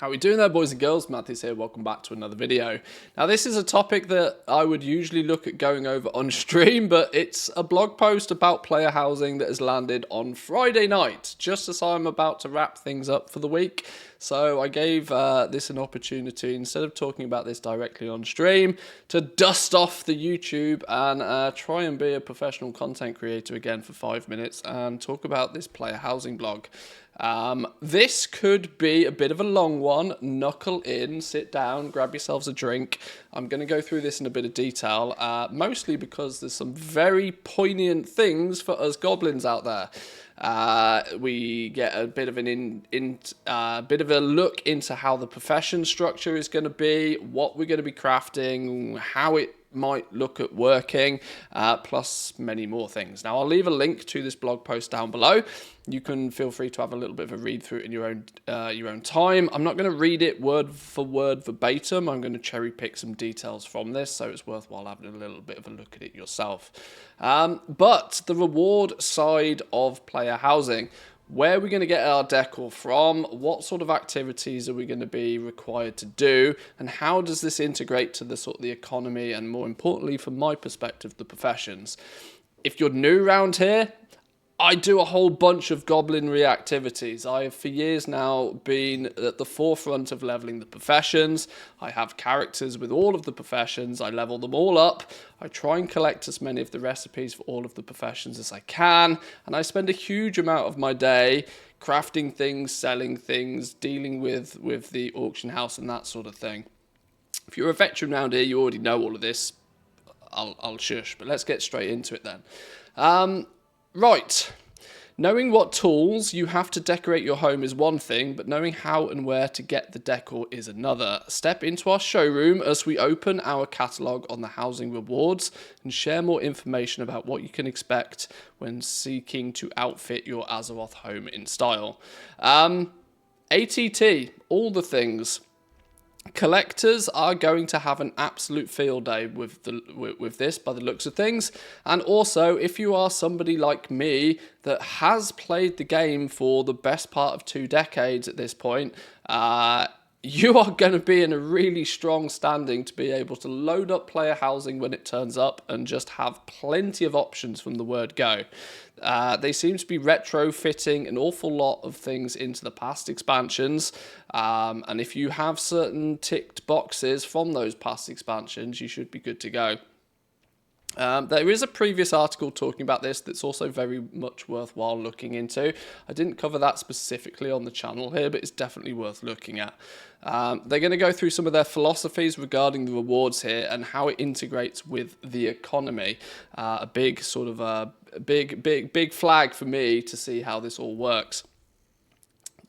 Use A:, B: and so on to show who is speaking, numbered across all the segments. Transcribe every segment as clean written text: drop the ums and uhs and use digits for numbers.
A: How we doing there, boys and girls? Manthieus here, welcome back to another video. Now this is a topic that I would usually look at going over on stream, but it's a blog post about player housing that has landed on Friday night, just as I'm about to wrap things up for the week. So I gave this an opportunity, instead of talking about this directly on stream, to dust off the YouTube and try and be a professional content creator again for 5 minutes and talk about this player housing blog. This could be a bit of a long one. Knuckle in, sit down, grab yourselves a drink. I'm going to go through this in a bit of detail, mostly because there's some very poignant things for us goblins out there. We get a bit of bit of a look into how the profession structure is going to be, what we're going to be crafting, how it might look at working, plus many more things. Now I'll leave a link to this blog post down below. You can feel free to have a little bit of a read through it in your own time. I'm not going to read it word for word verbatim. I'm going to cherry pick some details from this, so it's worthwhile having a little bit of a look at it yourself. But the reward side of player housing, where are we going to get our decor from? What sort of activities are we going to be required to do? And how does this integrate to the economy and, more importantly, from my perspective, the professions? If you're new around here, I do a whole bunch of goblinry activities. I have for years now been at the forefront of leveling the professions. I have characters with all of the professions. I level them all up. I try and collect as many of the recipes for all of the professions as I can. And I spend a huge amount of my day crafting things, selling things, dealing with the auction house and that sort of thing. If you're a veteran around here, you already know all of this. I'll shush, but let's get straight into it then. Right, knowing what tools you have to decorate your home is one thing, but knowing how and where to get the decor is another. Step into our showroom as we open our catalogue on the housing rewards and share more information about what you can expect when seeking to outfit your Azeroth home in style. ATT, all the things. Collectors are going to have an absolute field day with this by the looks of things. And also, if you are somebody like me that has played the game for the best part of 2 decades at this point, you are going to be in a really strong standing to be able to load up player housing when it turns up and just have plenty of options from the word go. They seem to be retrofitting an awful lot of things into the past expansions, and if you have certain ticked boxes from those past expansions, you should be good to go. There is a previous article talking about this that's also very much worthwhile looking into. I didn't cover that specifically on the channel here, but it's definitely worth looking at. They're going to go through some of their philosophies regarding the rewards here and how it integrates with the economy. A big sort of big flag for me to see how this all works.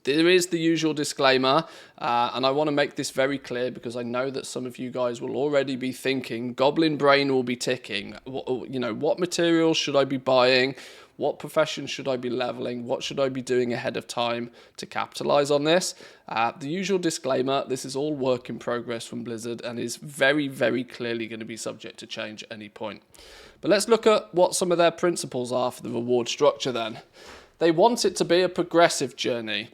A: There is the usual disclaimer, and I want to make this very clear because I know that some of you guys will already be thinking, Goblin brain will be ticking. What materials should I be buying? What profession should I be leveling? What should I be doing ahead of time to capitalize on this? The usual disclaimer, this is all work in progress from Blizzard and is very, very clearly going to be subject to change at any point. But let's look at what some of their principles are for the reward structure then. They want it to be a progressive journey.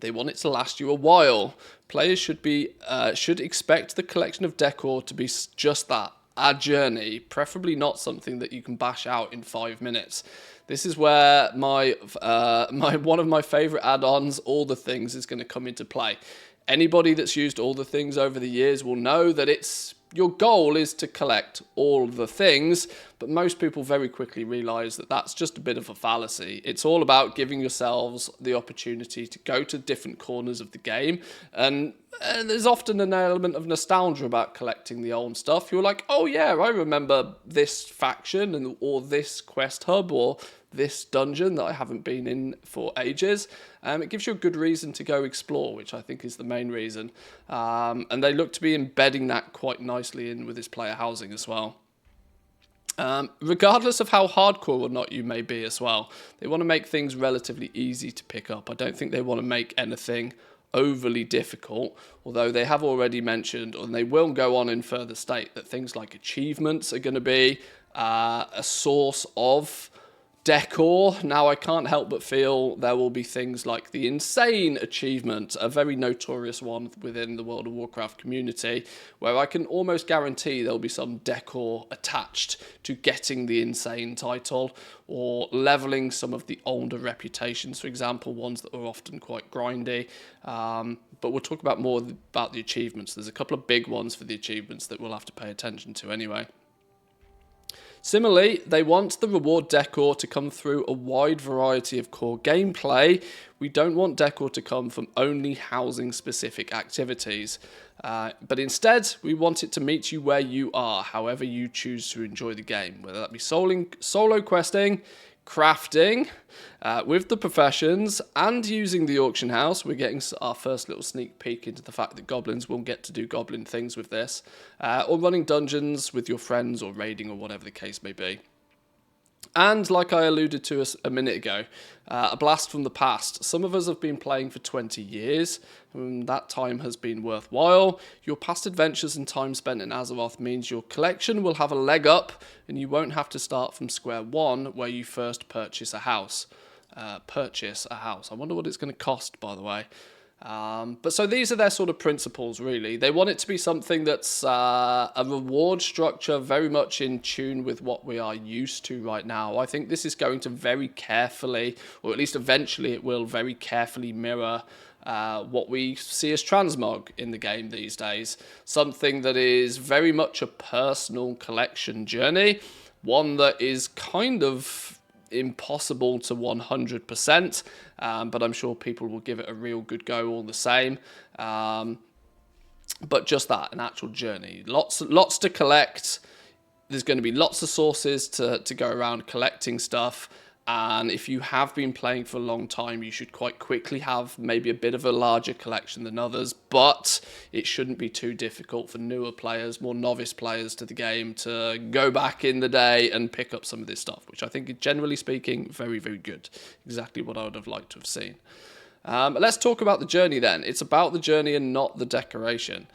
A: They want it to last you a while. Players should expect the collection of decor to be just that, a journey, preferably not something that you can bash out in 5 minutes. This is where one of my favorite add-ons, All the Things, is going to come into play. Anybody that's used All the Things over the years will know that your goal is to collect all the things, but most people very quickly realize that that's just a bit of a fallacy. It's all about giving yourselves the opportunity to go to different corners of the game, and there's often an element of nostalgia about collecting the old stuff. You're like, oh yeah, I remember this faction or this quest hub or this dungeon that I haven't been in for ages. It gives you a good reason to go explore, which I think is the main reason. And they look to be embedding that quite nicely in with this player housing as well. Regardless of how hardcore or not you may be as well, they want to make things relatively easy to pick up. I don't think they want to make anything overly difficult, although they have already mentioned, and they will go on in further state, that things like achievements are going to be a source of Decor. Now, I can't help but feel there will be things like the Insane achievement, a very notorious one within the World of Warcraft community, where I can almost guarantee there'll be some decor attached to getting the Insane title, or leveling some of the older reputations, for example, ones that are often quite grindy. But we'll talk about more about the achievements. There's a couple of big ones for the achievements that we'll have to pay attention to anyway. Similarly, they want the reward decor to come through a wide variety of core gameplay. We don't want decor to come from only housing specific activities, but instead we want it to meet you where you are, however you choose to enjoy the game, whether that be solo questing, crafting, with the professions, and using the auction house. We're getting our first little sneak peek into the fact that goblins will get to do goblin things with this, or running dungeons with your friends, or raiding, or whatever the case may be. And like I alluded to a minute ago, a blast from the past. Some of us have been playing for 20 years, and that time has been worthwhile. Your past adventures and time spent in Azeroth means your collection will have a leg up, and you won't have to start from square one where you first purchase a house. I wonder what it's going to cost, by the way. But so these are their sort of principles, really. They want it to be something that's a reward structure very much in tune with what we are used to right now. I think this is going to very carefully, or at least eventually it will very carefully mirror what we see as transmog in the game these days. Something that is very much a personal collection journey, one that is kind of impossible to 100%, but I'm sure people will give it a real good go all the same. But just that, an actual journey. Lots to collect. There's going to be lots of sources to go around collecting stuff. And if you have been playing for a long time, you should quite quickly have maybe a bit of a larger collection than others, but it shouldn't be too difficult for newer players, more novice players to the game, to go back in the day and pick up some of this stuff, which I think, generally speaking, very, very good. Exactly what I would have liked to have seen. Let's talk about the journey then. It's about the journey and not the decoration.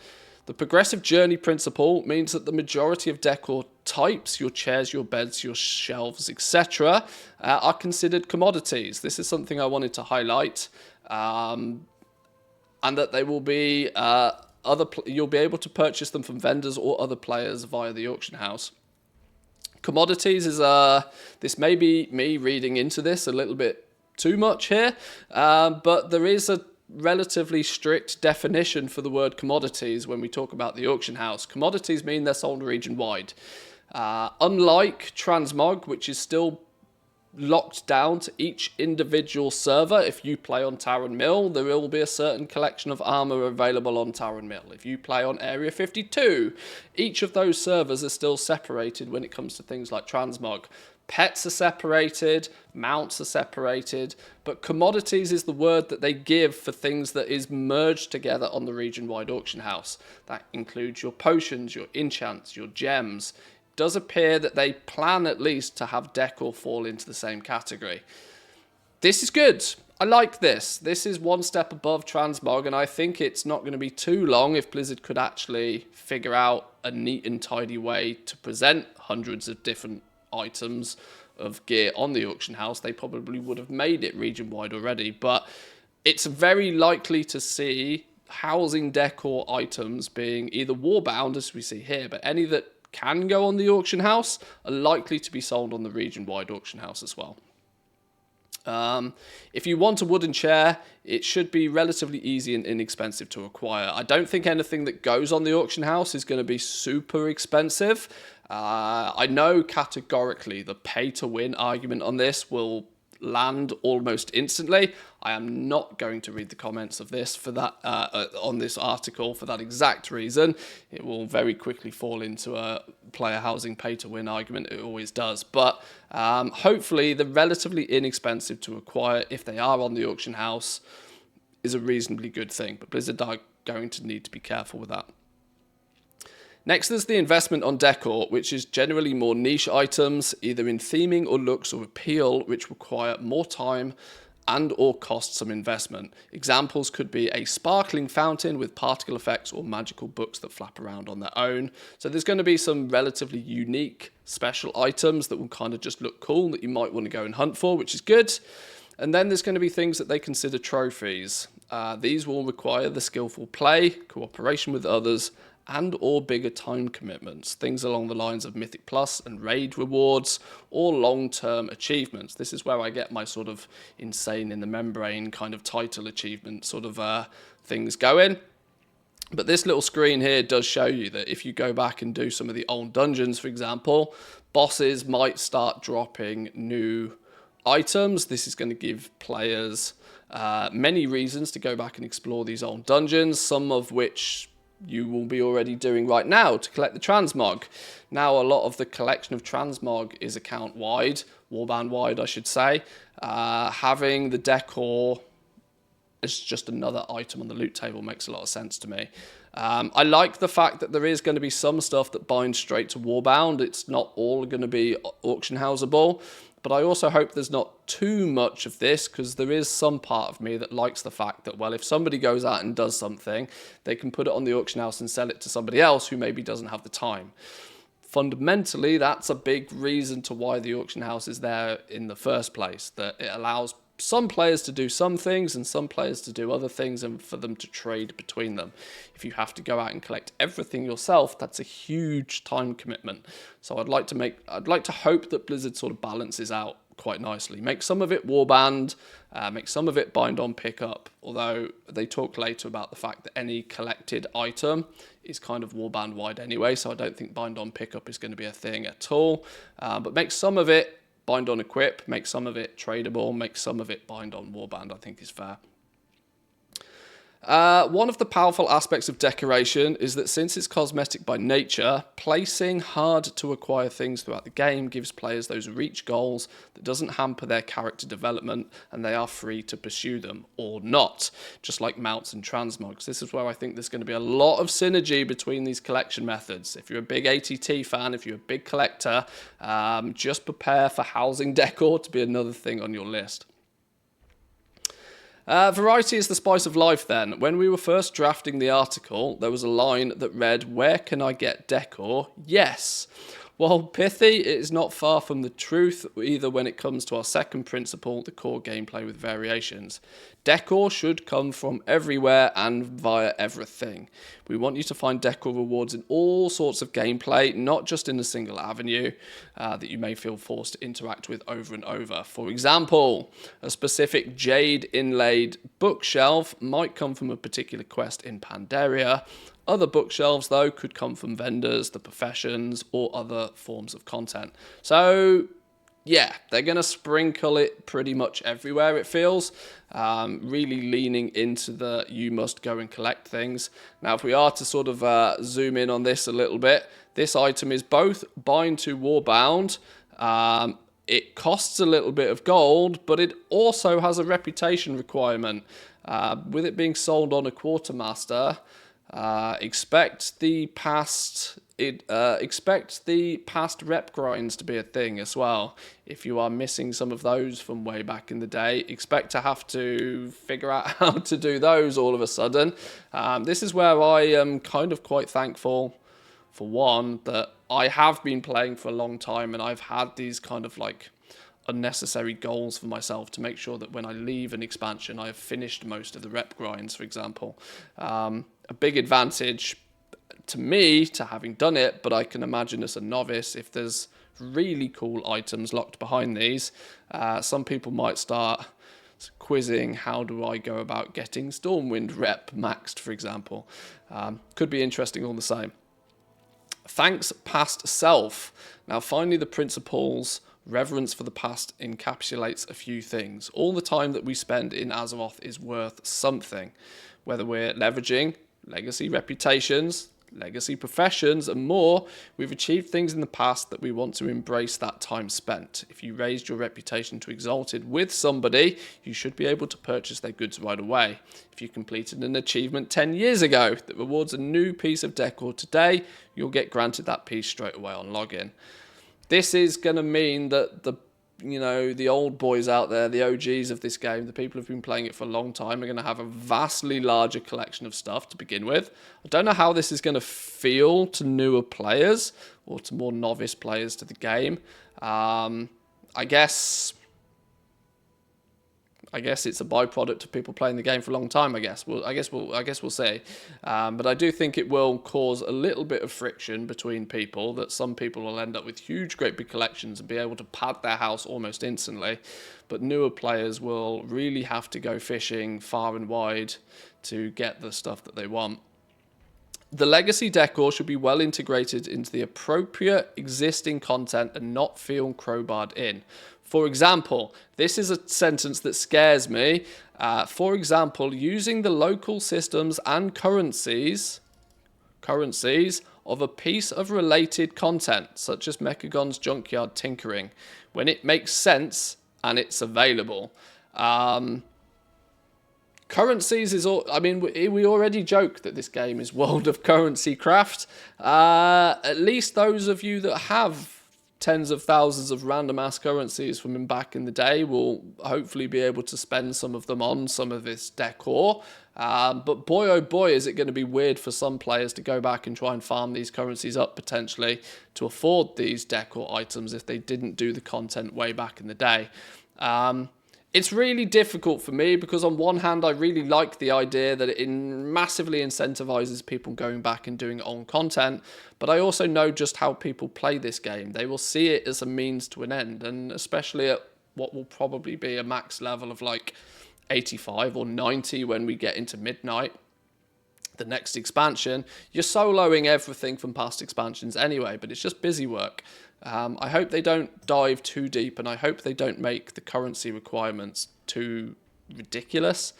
A: The progressive journey principle means that the majority of decor types, your chairs, your beds, your shelves, etc., are considered commodities. This is something I wanted to highlight, and that they will be you'll be able to purchase them from vendors or other players via the auction house. Commodities is this may be me reading into this a little bit too much here, but there is a relatively strict definition for the word commodities when we talk about the auction house. Commodities mean they're sold region-wide. Unlike transmog, which is still locked down to each individual server. If you play on Taran Mill, there will be a certain collection of armor available on Taran Mill. If you play on Area 52, each of those servers are still separated when it comes to things like transmog. Pets are separated, mounts are separated, but commodities is the word that they give for things that is merged together on the region-wide auction house. That includes your potions, your enchants, your gems. It does appear that they plan at least to have decor fall into the same category. This is good. I like this. This is one step above transmog, and I think it's not going to be too long if Blizzard could actually figure out a neat and tidy way to present hundreds of different items of gear on the auction house. They probably would have made it region wide already, but it's very likely to see housing decor items being either warbound, as we see here, but any that can go on the auction house are likely to be sold on the region wide auction house as well. If you want a wooden chair, it should be relatively easy and inexpensive to acquire. I don't think anything that goes on the auction house is going to be super expensive. I know categorically the pay-to-win argument on this will land almost instantly. I am not going to read the comments of this for that on this article for that exact reason. It will very quickly fall into a player housing pay-to-win argument. It always does. But hopefully the relatively inexpensive to acquire, if they are on the auction house, is a reasonably good thing. But Blizzard are going to need to be careful with that. Next, there's the investment on decor, which is generally more niche items, either in theming or looks or appeal, which require more time and or cost some investment. Examples could be a sparkling fountain with particle effects or magical books that flap around on their own. So there's going to be some relatively unique special items that will kind of just look cool that you might want to go and hunt for, which is good. And then there's going to be things that they consider trophies. These will require the skillful play, cooperation with others, and or bigger time commitments, things along the lines of Mythic Plus and Raid rewards, or long-term achievements. This is where I get my sort of insane in the membrane kind of title achievement sort of things going. But this little screen here does show you that if you go back and do some of the old dungeons, for example, bosses might start dropping new items. This is going to give players many reasons to go back and explore these old dungeons, some of which you will be already doing right now to collect the transmog. Now, a lot of the collection of transmog is account wide, warband wide, I should say. Having the decor as just another item on the loot table makes a lot of sense to me. I like the fact that there is going to be some stuff that binds straight to Warbound. It's not all going to be auction houseable, but I also hope there's not too much of this, because there is some part of me that likes the fact that, well, if somebody goes out and does something, they can put it on the auction house and sell it to somebody else who maybe doesn't have the time. Fundamentally, that's a big reason to why the auction house is there in the first place, that it allows some players to do some things and some players to do other things, and for them to trade between them. If you have to go out and collect everything yourself, that's a huge time commitment. So I'd like to hope that Blizzard sort of balances out quite nicely. Make some of it warband, make some of it bind on pickup, although they talk later about the fact that any collected item is kind of warband wide anyway, so I don't think bind on pickup is going to be a thing at all. But make some of it bind on equip, make some of it tradable, make some of it bind on warband, I think is fair. One of the powerful aspects of decoration is that since it's cosmetic by nature, placing hard to acquire things throughout the game gives players those reach goals that doesn't hamper their character development, and they are free to pursue them or not, just like mounts and transmogs. This is where I think there's going to be a lot of synergy between these collection methods. If you're a big ATT fan, if you're a big collector, just prepare for housing decor to be another thing on your list. Variety is the spice of life then. When we were first drafting the article, there was a line that read, "Where can I get decor? Yes." While pithy, it is not far from the truth, either when it comes to our second principle, the core gameplay with variations. Decor should come from everywhere and via everything. We want you to find decor rewards in all sorts of gameplay, not just in a single avenue that you may feel forced to interact with over and over. For example, a specific jade inlaid bookshelf might come from a particular quest in Pandaria. Other bookshelves, though, could come from vendors, the professions, or other forms of content. So, yeah, they're going to sprinkle it pretty much everywhere, it feels. Really leaning into the you must go and collect things. Now, if we are to sort of zoom in on this a little bit, this item is both bind to Warbound. It costs a little bit of gold, but it also has a reputation requirement. With it being sold on a quartermaster, expect the past rep grinds to be a thing as well. If you are missing some of those from way back in the day, expect to have to figure out how to do those all of a sudden. This is where I am kind of quite thankful, for one, that I have been playing for a long time, and I've had these kind of like unnecessary goals for myself to make sure that when I leave an expansion, I have finished most of the rep grinds, for example. A big advantage to me to having done it, but I can imagine as a novice, if there's really cool items locked behind these, some people might start quizzing, how do I go about getting Stormwind rep maxed, for example. Could be interesting all the same. Thanks past self. Now finally, the principles. Reverence for the past encapsulates a few things. All the time that we spend in Azeroth is worth something, whether we're leveraging legacy reputations, legacy professions, and more. We've achieved things in the past that we want to embrace that time spent. If you raised your reputation to Exalted with somebody, you should be able to purchase their goods right away. If you completed an achievement 10 years ago that rewards a new piece of decor today, you'll get granted that piece straight away on login. This is going to mean that the the old boys out there, the OGs of this game, the people who've been playing it for a long time, are going to have a vastly larger collection of stuff to begin with. I don't know how this is going to feel to newer players or to more novice players to the game. I guess it's a byproduct of people playing the game for a long time. I guess we'll see. But I do think it will cause a little bit of friction between people. That some people will end up with huge, great big collections and be able to pad their house almost instantly. But newer players will really have to go fishing far and wide to get the stuff that they want. The legacy decor should be well integrated into the appropriate existing content and not feel crowbarred in. For example, this is a sentence that scares me. For example, using the local systems and currencies of a piece of related content, such as Mechagon's Junkyard Tinkering, when it makes sense and it's available. Currencies is all. I mean, we already joke that this game is World of Currency Craft. At least those of you that have tens of thousands of random ass currencies from back in the day will hopefully be able to spend some of them on some of this decor. But boy, oh boy, is it going to be weird for some players to go back and try and farm these currencies up potentially to afford these decor items if they didn't do the content way back in the day. It's really difficult for me because on one hand, I really like the idea that it massively incentivizes people going back and doing own content, but I also know just how people play this game. They will see it as a means to an end, and especially at what will probably be a max level of like 85 or 90 when we get into Midnight, the next expansion. You're soloing everything from past expansions anyway, but it's just busy work. I hope they don't dive too deep, and I hope they don't make the currency requirements too ridiculous.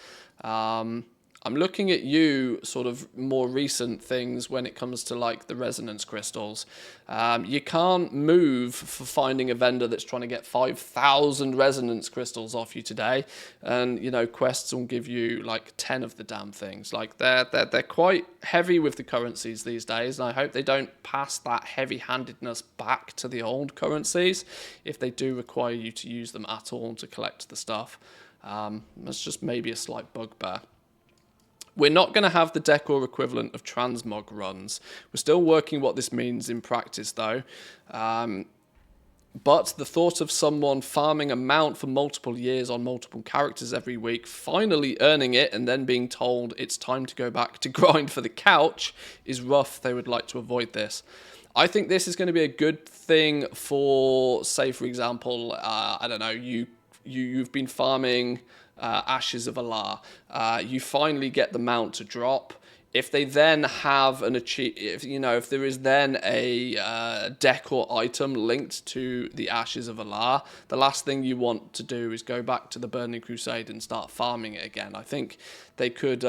A: I'm looking at you sort of more recent things when it comes to like the resonance crystals. You can't move for finding a vendor that's trying to get 5,000 resonance crystals off you today, and quests will give you like 10 of the damn things. Like they're quite heavy with the currencies these days, and I hope they don't pass that heavy-handedness back to the old currencies if they do require you to use them at all to collect the stuff. That's just maybe a slight bugbear. We're not going to have the decor equivalent of transmog runs. We're still working what this means in practice, though. But the thought of someone farming a mount for multiple years on multiple characters every week, finally earning it, and then being told it's time to go back to grind for the couch is rough. They would like to avoid this. I think this is going to be a good thing for, say, for example, I don't know, you've been farming Ashes of Allah. You finally get the mount to drop. If they then have if there is then a decor item linked to the Ashes of Allah, the last thing you want to do is go back to the Burning Crusade and start farming it again. I think they could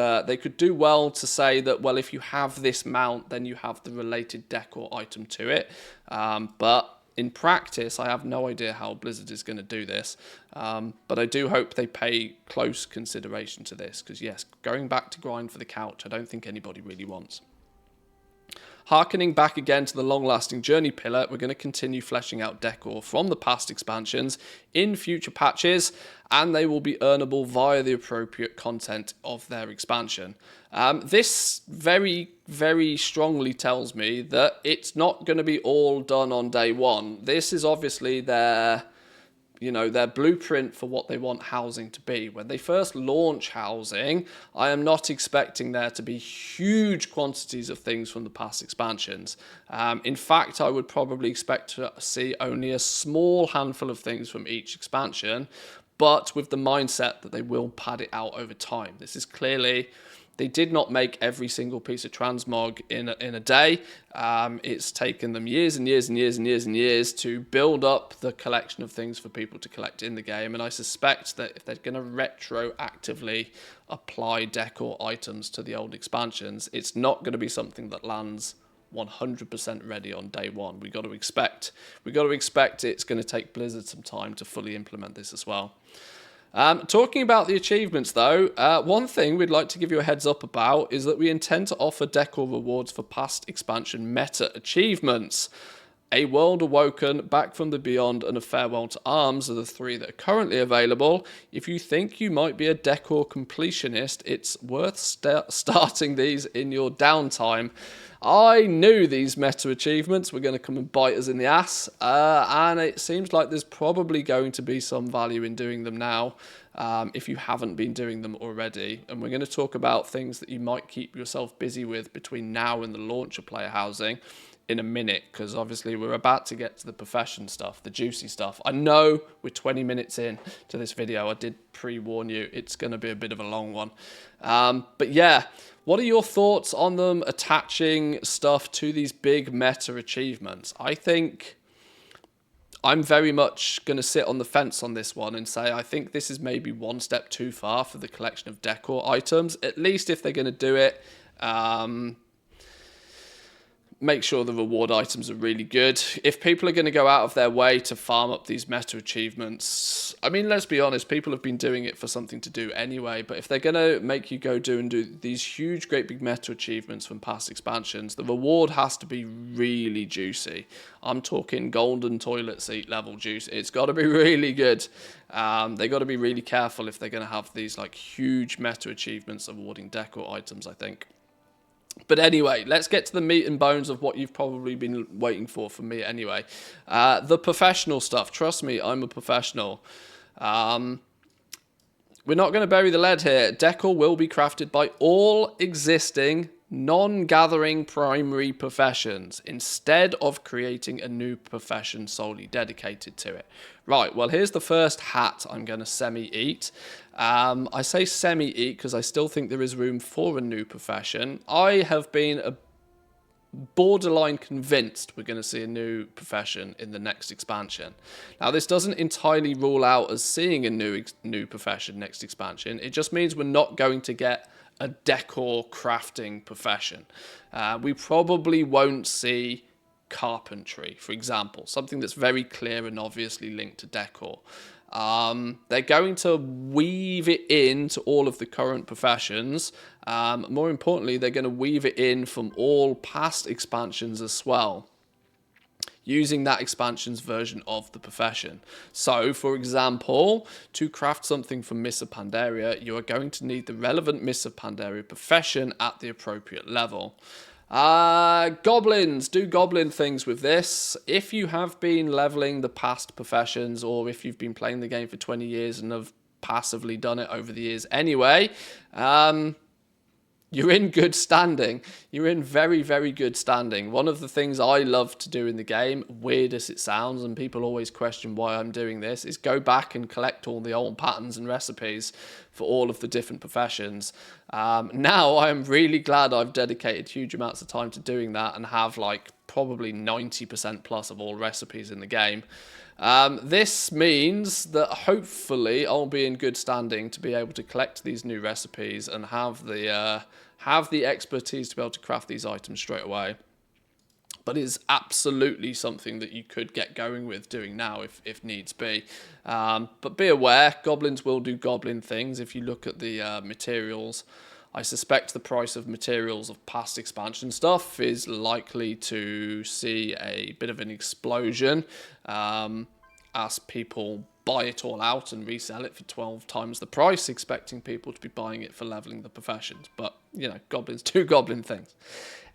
A: do well to say that, well, if you have this mount, then you have the related decor item to it. But in practice, I have no idea how Blizzard is going to do this, but I do hope they pay close consideration to this, because yes, going back to grind for the couch, I don't think anybody really wants. Harkening back again to the long-lasting journey pillar, we're going to continue fleshing out decor from the past expansions in future patches, and they will be earnable via the appropriate content of their expansion. This very, very strongly tells me that it's not going to be all done on day one. This is obviously their blueprint for what they want housing to be. When they first launch housing, I am not expecting there to be huge quantities of things from the past expansions. In fact, I would probably expect to see only a small handful of things from each expansion, but with the mindset that they will pad it out over time. This is clearly... They did not make every single piece of transmog in a day. It's taken them years and years and years and years and years to build up the collection of things for people to collect in the game. And I suspect that if they're going to retroactively apply decor items to the old expansions, it's not going to be something that lands 100% ready on day one. We got to expect it's going to take Blizzard some time to fully implement this as well. Talking about the achievements, though, one thing we'd like to give you a heads up about is that we intend to offer decor rewards for past expansion meta achievements. A World Awoken, Back from the Beyond, and A Farewell to Arms are the 3 that are currently available. If you think you might be a Decor completionist, it's worth starting these in your downtime. I knew these meta achievements were going to come and bite us in the ass, and it seems like there's probably going to be some value in doing them now, if you haven't been doing them already. And we're going to talk about things that you might keep yourself busy with between now and the launch of player housing in a minute, because obviously we're about to get to the profession stuff, the juicy stuff. I know we're 20 minutes in to this video. I did pre-warn you it's going to be a bit of a long one. But yeah, what are your thoughts on them attaching stuff to these big meta achievements? I think I'm very much going to sit on the fence on this one and say I think this is maybe one step too far for the collection of Decor items, at least if they're going to do it. Make sure the reward items are really good. If people are going to go out of their way to farm up these meta achievements, I mean, let's be honest, people have been doing it for something to do anyway, but if they're going to make you go do these huge, great big meta achievements from past expansions, the reward has to be really juicy. I'm talking golden toilet seat level juice. It's got to be really good. They got to be really careful if they're going to have these like huge meta achievements awarding Decor items, I think. But anyway, let's get to the meat and bones of what you've probably been waiting for from me anyway. The professional stuff. Trust me, I'm a professional. We're not going to bury the lead here. Decor will be crafted by all existing non-gathering primary professions instead of creating a new profession solely dedicated to it. Right, well, here's the first hat I'm going to semi-eat. I say semi-eat because I still think there is room for a new profession. I have been borderline convinced we're going to see a new profession in the next expansion. Now, this doesn't entirely rule out us seeing a new profession next expansion. It just means we're not going to get a Decor crafting profession. We probably won't see carpentry, for example, something that's very clear and obviously linked to Decor. They're going to weave it into all of the current professions. More importantly, they're going to weave it in from all past expansions as well, using that expansion's version of the profession. So, for example, to craft something from Mists of Pandaria, you are going to need the relevant Mists of Pandaria profession at the appropriate level. Goblins, do goblin things with this. If you have been leveling the past professions, or if you've been playing the game for 20 years and have passively done it over the years anyway, you're in good standing. You're in very, very good standing. One of the things I love to do in the game, weird as it sounds, and people always question why I'm doing this, is go back and collect all the old patterns and recipes for all of the different professions. Now I'm really glad I've dedicated huge amounts of time to doing that and have like probably 90% plus of all recipes in the game. This means that hopefully I'll be in good standing to be able to collect these new recipes and have the expertise to be able to craft these items straight away. But it's absolutely something that you could get going with doing now if needs be. But be aware, goblins will do goblin things. If you look at the materials, I suspect the price of materials of past expansion stuff is likely to see a bit of an explosion as people buy it all out and resell it for 12 times the price, expecting people to be buying it for leveling the professions. But, you know, goblins do goblin things.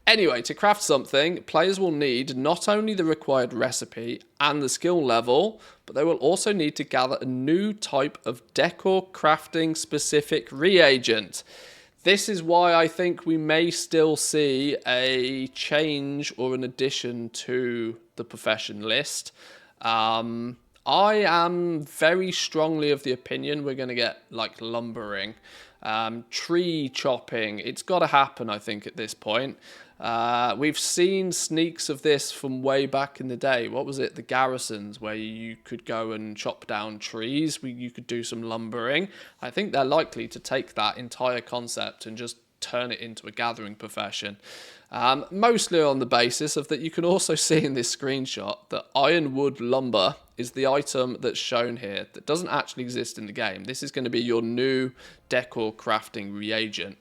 A: Anyway, to craft something, players will need not only the required recipe and the skill level, but they will also need to gather a new type of Decor crafting specific reagent. This is why I think we may still see a change or an addition to the profession list. I am very strongly of the opinion we're going to get like lumbering, tree chopping. It's got to happen, I think, at this point. We've seen sneaks of this from way back in the day. What was it? The garrisons, where you could go and chop down trees. You could do some lumbering. I think they're likely to take that entire concept and just turn it into a gathering profession. Mostly on the basis of that you can also see in this screenshot that ironwood lumber is the item that's shown here that doesn't actually exist in the game. This is going to be your new Decor crafting reagent.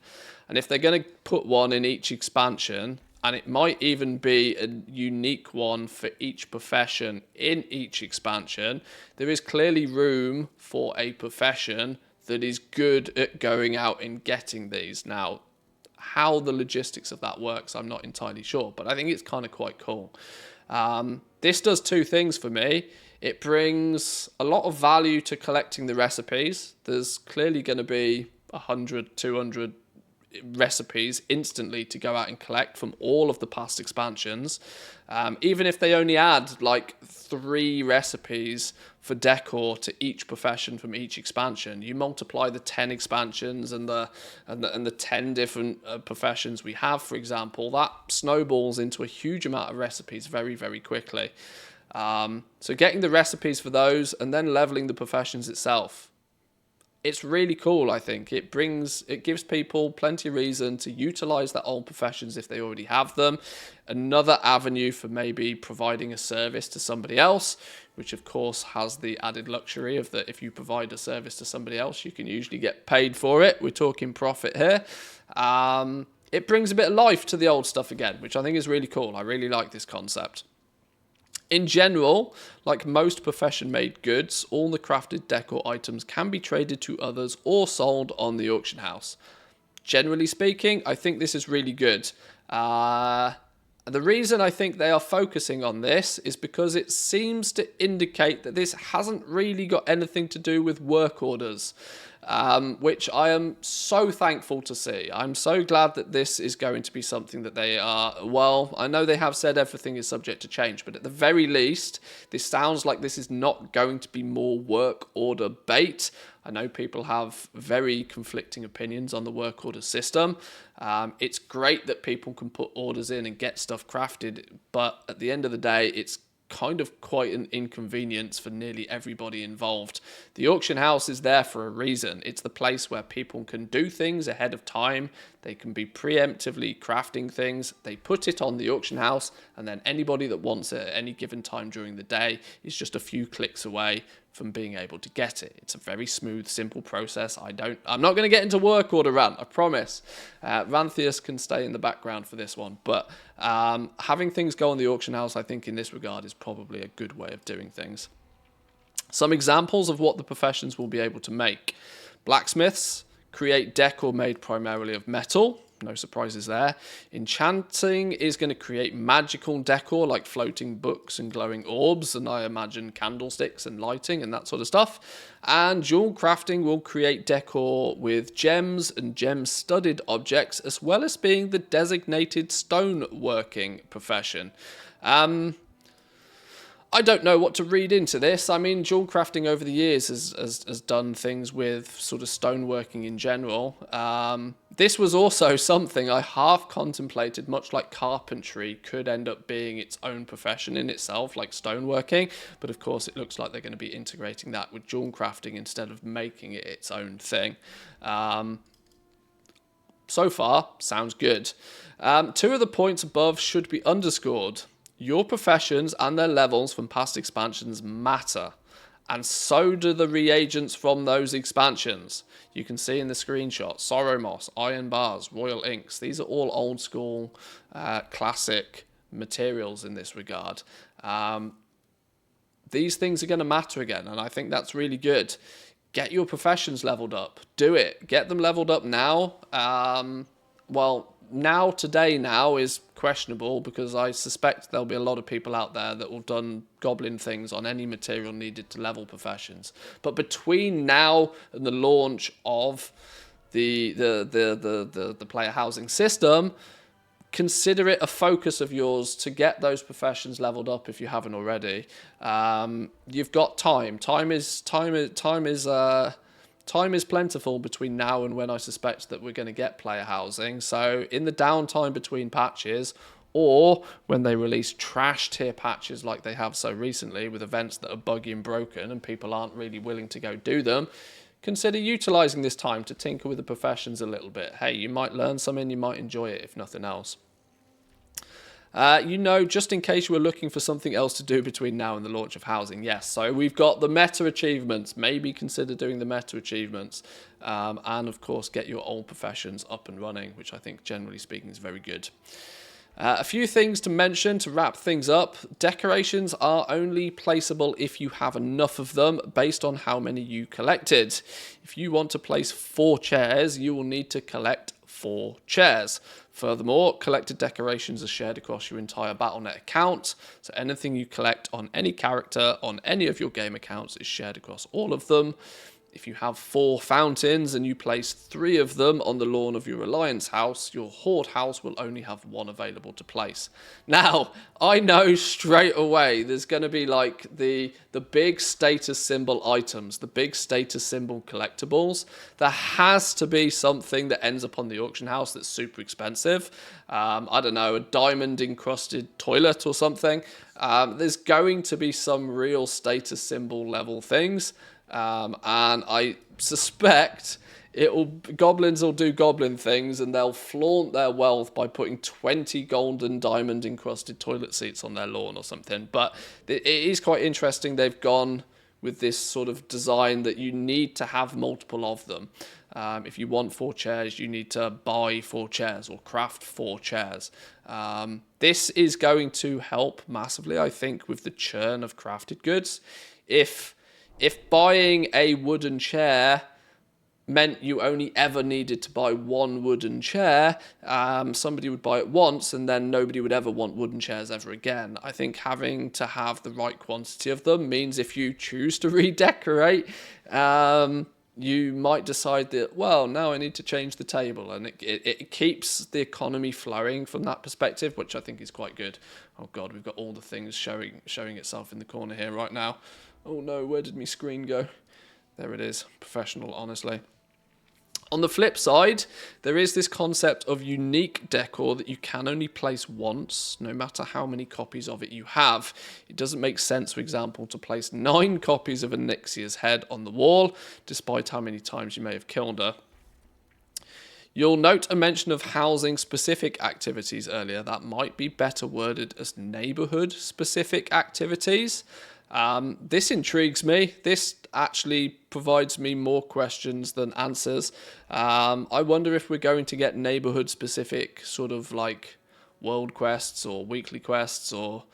A: And if they're going to put one in each expansion, and it might even be a unique one for each profession in each expansion, there is clearly room for a profession that is good at going out and getting these. Now, how the logistics of that works, I'm not entirely sure, but I think it's kind of quite cool. This does two things for me. It brings a lot of value to collecting the recipes. There's clearly going to be 100, 200 recipes instantly to go out and collect from all of the past expansions. Even if they only add like 3 recipes for decor to each profession from each expansion, you multiply the 10 expansions and the 10 different professions we have, for example, that snowballs into a huge amount of recipes very, very quickly. So getting the recipes for those and then leveling the professions itself, it's really cool. I think it gives people plenty of reason to utilize their old professions if they already have them. Another avenue for maybe providing a service to somebody else, which of course has the added luxury of that if you provide a service to somebody else, you can usually get paid for it. We're talking profit here. It brings a bit of life to the old stuff again, which I think is really cool. I really like this concept. In general, like most profession-made goods, all the crafted decor items can be traded to others or sold on the auction house. Generally speaking, I think this is really good. The reason I think they are focusing on this is because it seems to indicate that this hasn't really got anything to do with work orders, which I am so thankful to see. I'm so glad that this is going to be something that they are, well, I know they have said everything is subject to change, but at the very least, this sounds like this is not going to be more work order bait. I know people have very conflicting opinions on the work order system. It's great that people can put orders in and get stuff crafted, but at the end of the day, it's kind of quite an inconvenience for nearly everybody involved. The auction house is there for a reason. It's the place where people can do things ahead of time. They can be preemptively crafting things. They put it on the auction house, and then anybody that wants it at any given time during the day is just a few clicks away from being able to get it. It's a very smooth, simple process. I'm not going to get into work order rant, I promise. Manthieus can stay in the background for this one, but having things go on the auction house, I think in this regard is probably a good way of doing things. Some examples of what the professions will be able to make. Blacksmiths create decor made primarily of metal. No surprises there. Enchanting is going to create magical decor like floating books and glowing orbs, and I imagine candlesticks and lighting and that sort of stuff. And jewel crafting will create decor with gems and gem-studded objects, as well as being the designated stoneworking profession. I don't know what to read into this. I mean, jewel crafting over the years has done things with sort of stoneworking in general. This was also something I half contemplated, much like carpentry could end up being its own profession in itself, like stoneworking. But of course, it looks like they're going to be integrating that with jewel crafting instead of making it its own thing. So far, sounds good. 2 of the points above should be underscored. Your professions and their levels from past expansions matter, and so do the reagents from those expansions. You can see in the screenshot, Sorrow Moss, Iron Bars, Royal Inks. These are all old school, classic materials in this regard. These things are going to matter again, and I think that's really good. Get your professions leveled up. Do it. Get them leveled up now. Today is questionable because I suspect there'll be a lot of people out there that will have done goblin things on any material needed to level professions. But between now and the launch of the player housing system, consider it a focus of yours to get those professions leveled up if you haven't already. You've got time. Time is plentiful between now and when I suspect that we're going to get player housing. So in the downtime between patches, or when they release trash tier patches like they have so recently with events that are buggy and broken and people aren't really willing to go do them, consider utilizing this time to tinker with the professions a little bit. Hey, you might learn something, you might enjoy it if nothing else. Just in case you were looking for something else to do between now and the launch of housing, yes. So we've got the meta achievements. Maybe consider doing the meta achievements. And of course, get your old professions up and running, which I think, generally speaking, is very good. A few things to mention to wrap things up. Decorations are only placeable if you have enough of them based on how many you collected. If you want to place 4 chairs, you will need to collect 4 chairs. Furthermore, collected decorations are shared across your entire Battle.net account, so anything you collect on any character on any of your game accounts is shared across all of them. If you have 4 fountains and you place 3 of them on the lawn of your Alliance house, your Horde house will only have 1 available to place. Now, I know straight away there's going to be like the big status symbol items, the big status symbol collectibles. There has to be something that ends up on the auction house that's super expensive. I don't know, a diamond encrusted toilet or something. There's going to be some real status symbol level things. And I suspect Goblins will do goblin things and they'll flaunt their wealth by putting 20 golden diamond encrusted toilet seats on their lawn or something. But it is quite interesting they've gone with this sort of design that you need to have multiple of them. If you want 4 chairs, you need to buy 4 chairs or craft 4 chairs. This is going to help massively, I think, with the churn of crafted goods. If buying a wooden chair meant you only ever needed to buy 1 wooden chair, somebody would buy it once and then nobody would ever want wooden chairs ever again. I think having to have the right quantity of them means if you choose to redecorate, you might decide that, well, now I need to change the table, and it keeps the economy flowing from that perspective, which I think is quite good. Oh god, we've got all the things showing itself in the corner here right now. Oh no, where did my screen go? There it is. Professional, honestly. On the flip side, there is this concept of unique decor that you can only place once, no matter how many copies of it you have. It doesn't make sense, for example, to place 9 copies of Onyxia's head on the wall, despite how many times you may have killed her. You'll note a mention of housing-specific activities earlier. That might be better worded as neighbourhood-specific activities. This intrigues me. This actually provides me more questions than answers. I wonder if we're going to get neighborhood-specific sort of like world quests or weekly quests or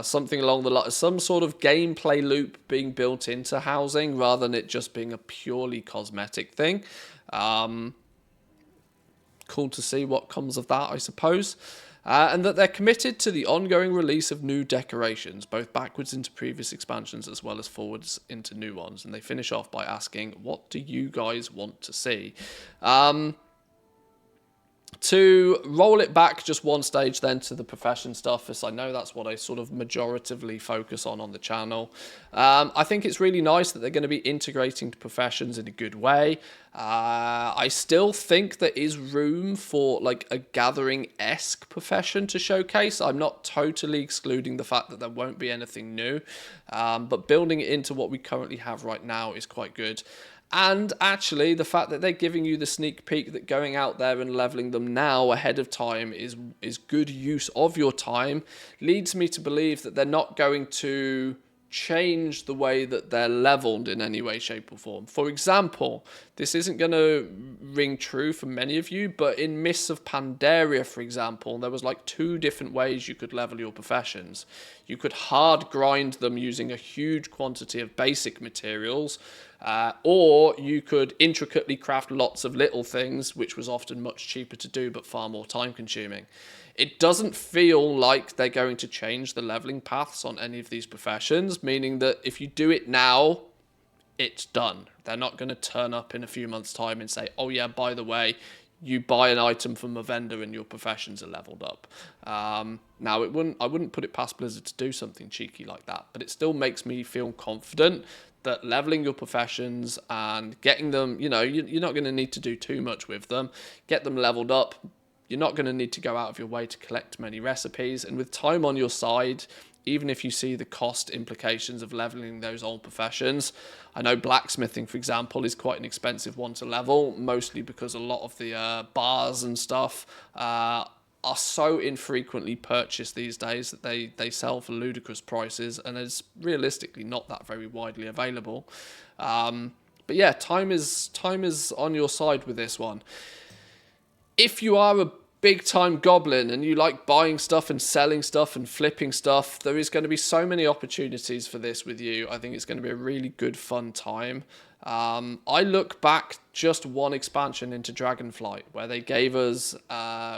A: something along the line, some sort of gameplay loop being built into housing rather than it just being a purely cosmetic thing. Cool to see what comes of that, I suppose. And that they're committed to the ongoing release of new decorations, both backwards into previous expansions as well as forwards into new ones. And they finish off by asking, what do you guys want to see? To roll it back just one stage then to the profession stuff, as I know that's what I sort of majoritively focus on the channel. I think it's really nice that they're going to be integrating professions in a good way. I still think there is room for like a gathering-esque profession to showcase. I'm not totally excluding the fact that there won't be anything new, but building it into what we currently have right now is quite good. And actually, the fact that they're giving you the sneak peek that going out there and leveling them now ahead of time is good use of your time leads me to believe that they're not going to change the way that they're leveled in any way, shape or form. For example, this isn't going to ring true for many of you, but in Mists of Pandaria, for example, there was like 2 different ways you could level your professions. You could hard grind them using a huge quantity of basic materials, or you could intricately craft lots of little things, which was often much cheaper to do but far more time consuming. It doesn't feel like they're going to change the leveling paths on any of these professions, meaning that if you do it now, it's done. They're not going to turn up in a few months' time and say, oh yeah, by the way, you buy an item from a vendor and your professions are leveled up. Now, I wouldn't put it past Blizzard to do something cheeky like that, but it still makes me feel confident that leveling your professions and getting them, you know, you're not going to need to do too much with them. Get them leveled up. You're not going to need to go out of your way to collect many recipes. And with time on your side, even if you see the cost implications of leveling those old professions, I know blacksmithing, for example, is quite an expensive one to level, mostly because a lot of the bars and stuff are so infrequently purchased these days that they sell for ludicrous prices and is realistically not that very widely available. But yeah, time is on your side with this one. If you are a big time goblin and you like buying stuff and selling stuff and flipping stuff, there is going to be so many opportunities for this with you. I think it's going to be a really good fun time. I look back just one expansion into Dragonflight where they gave us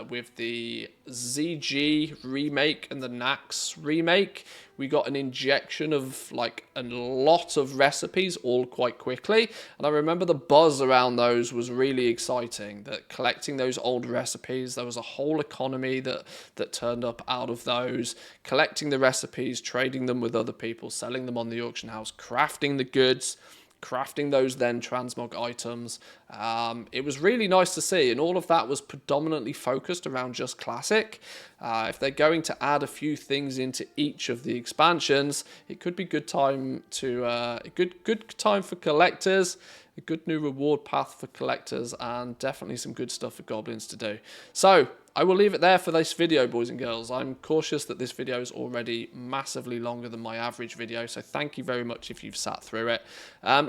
A: with the ZG remake and the Nax remake, we got an injection of like a lot of recipes all quite quickly, and I remember the buzz around those was really exciting, that collecting those old recipes, there was a whole economy that turned up out of those, collecting the recipes, trading them with other people, selling them on the auction house, crafting the goods, crafting those then transmog items. It was really nice to see, and all of that was predominantly focused around just classic. If they're going to add a few things into each of the expansions, it could be good time to good time for collectors, a good new reward path for collectors, and definitely some good stuff for goblins to do. So I will leave it there for this video, boys and girls. I'm cautious that this video is already massively longer than my average video, so thank you very much if you've sat through it.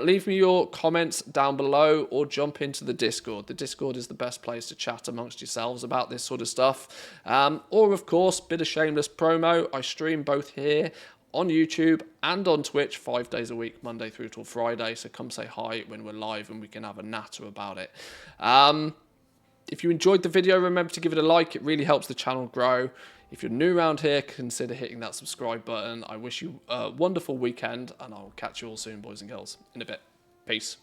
A: Leave me your comments down below or jump into the Discord. The Discord is the best place to chat amongst yourselves about this sort of stuff. Or, of course, bit of shameless promo. I stream both here on YouTube and on Twitch 5 days a week, Monday through till Friday, so come say hi when we're live and we can have a natter about it. If you enjoyed the video, remember to give it a like. It really helps the channel grow. If you're new around here, consider hitting that subscribe button. I wish you a wonderful weekend, and I'll catch you all soon, boys and girls. In a bit. Peace.